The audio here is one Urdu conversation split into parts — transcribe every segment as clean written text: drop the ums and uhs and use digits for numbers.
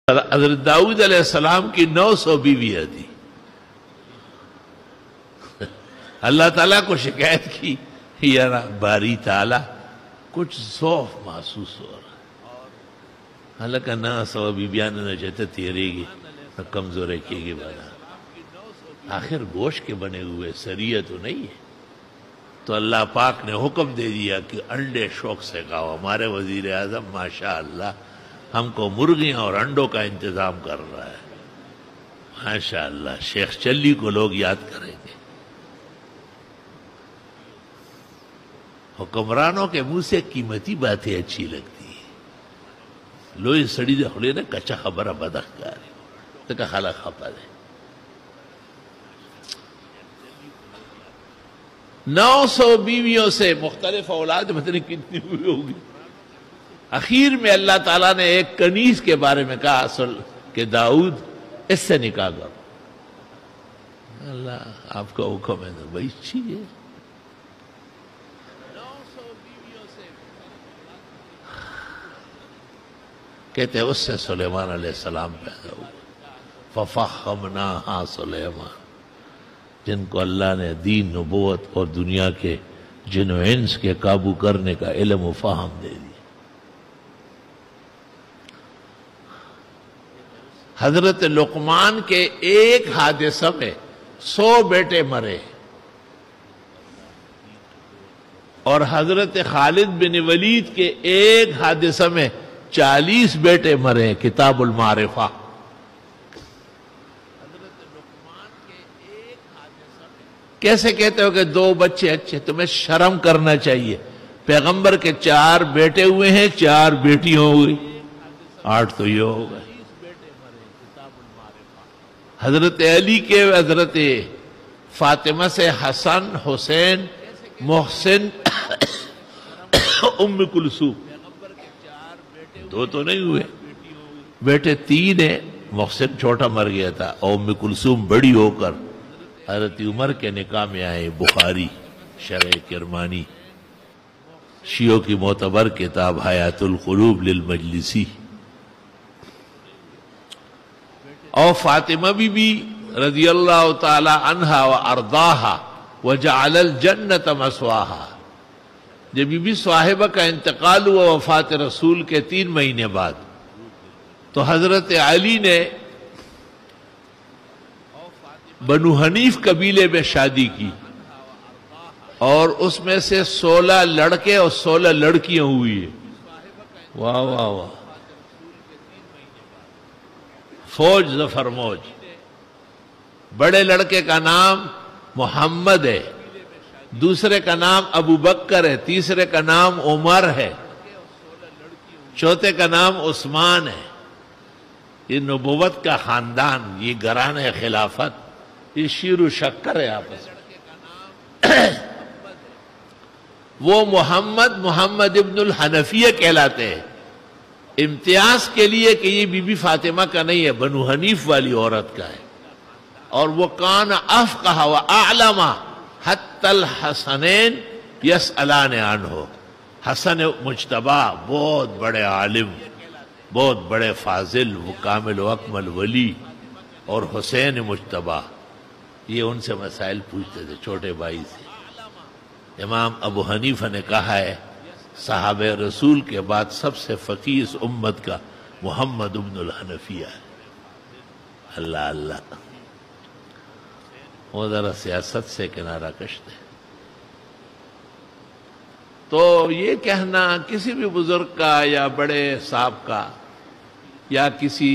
حضرت داؤد علیہ السلام کی 900 بیویاں تھی. اللہ تعالیٰ کو شکایت کی یار باری تعالیٰ کچھ ضعف محسوس ہو رہا ہے. حالانکہ 900 بیویاں نہ چاہتے تیرے گی نہ کمزور کی گی بنا. آخر گوشت کے بنے ہوئے سریہ تو نہیں ہے. تو اللہ پاک نے حکم دے دیا کہ انڈے شوق سے کھاؤ. ہمارے وزیر اعظم ماشاءاللہ ہم کو مرغیاں اور انڈوں کا انتظام کر رہا ہے. ماشاءاللہ شیخ چلی کو لوگ یاد کریں گے. حکمرانوں کے منہ سے قیمتی باتیں اچھی لگتی ہیں. لوئی سڑی دے خلے نے کچا خبر بدخکاری تکا خالق خپا دے. 900 بیویوں سے مختلف اولاد مطلب کتنی ہوئی ہوگی. اخیر میں اللہ تعالیٰ نے ایک کنیز کے بارے میں کہا اصل کہ داؤد اس سے نکاح کرو. اللہ آپ کا حکم ہے تو بھائی اچھی ہے. 900 بیویوں سے کہتے ہیں اس سے سلیمان علیہ السلام پیدا ہوا. فَفَخَّمْنَاهَا سلیمان، جن کو اللہ نے دین نبوت اور دنیا کے جن و انس کے قابو کرنے کا علم و فہم دے دی. حضرت لقمان کے ایک حادثہ میں 100 بیٹے مرے اور حضرت خالد بن ولید کے ایک حادثہ میں 40 بیٹے مرے. کتاب المعرفہ. کیسے کہتے ہو کہ 2 بچے اچھے؟ تمہیں شرم کرنا چاہیے. پیغمبر کے 4 بیٹے ہوئے ہیں، 4 بیٹیاں ہوئی، 8 تو یہ ہو گئے. حضرت علی کے حضرت فاطمہ سے حسن، حسین، محسن، ام کلثوم، 2 تو نہیں ہوئے، بیٹے 3 ہیں. محسن چھوٹا مر گیا تھا اور ام کلثوم بڑی ہو کر حضرت عمر کے نکاح میں آئے. بخاری شرح کرمانی، شیعوں کی معتبر کتاب حیات القلوب للمجلسی. اور فاطمہ بی بی رضی اللہ تعالی عنہا و ارضاہا وجعل الجنت مسواہا. جب بی بی صاحبہ کا انتقال ہوا وفات رسول کے 3 مہینے بعد، تو حضرت علی نے بنو حنیف قبیلے میں شادی کی اور اس میں سے 16 لڑکے اور 16 لڑکیاں ہوئی ہیں. واہ واہ واہ. فوج ظفر موج. بڑے لڑکے کا نام محمد ہے، دوسرے کا نام ابو بکر ہے، تیسرے کا نام عمر ہے، چوتھے کا نام عثمان ہے. یہ نبوت کا خاندان، یہ گھرانہ خلافت، یہ شیر و شکر ہے آپس میں. وہ محمد ابن الحنفیہ کہلاتے ہیں. امتیاز کے لیے کہ یہ بی بی فاطمہ کا نہیں ہے، بنو حنیف والی عورت کا ہے. اور وہ کان افقہ و اعلم حتی الحسنین یسألان عنہ. حسن مجتبی بہت بڑے عالم، بہت بڑے فاضل، وہ کامل و اکمل ولی، اور حسین مجتبی یہ ان سے مسائل پوچھتے تھے چھوٹے بھائی سے. امام ابو حنیفہ نے کہا ہے صحابہ رسول کے بعد سب سے فقیہ اس امت کا محمد ابن الحنفیہ ہے. اللہ اللہ. وہ ذرا سیاست سے کنارہ کشتے. تو یہ کہنا کسی بھی بزرگ کا یا بڑے صاحب کا یا کسی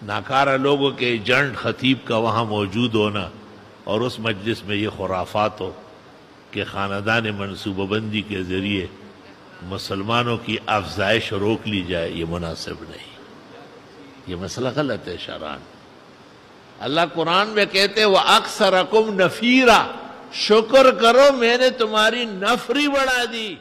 ناکارہ لوگوں کے ایجنٹ خطیب کا وہاں موجود ہونا اور اس مجلس میں یہ خرافات ہو کہ خاندان منصوبہ بندی کے ذریعے مسلمانوں کی افزائش روک لی جائے، یہ مناسب نہیں. یہ مسئلہ غلط ہے شرعاً. اللہ قرآن میں کہتے وَأَكْثَرَكُمْ نَفِيرًا، شکر کرو میں نے تمہاری نفری بڑھا دی.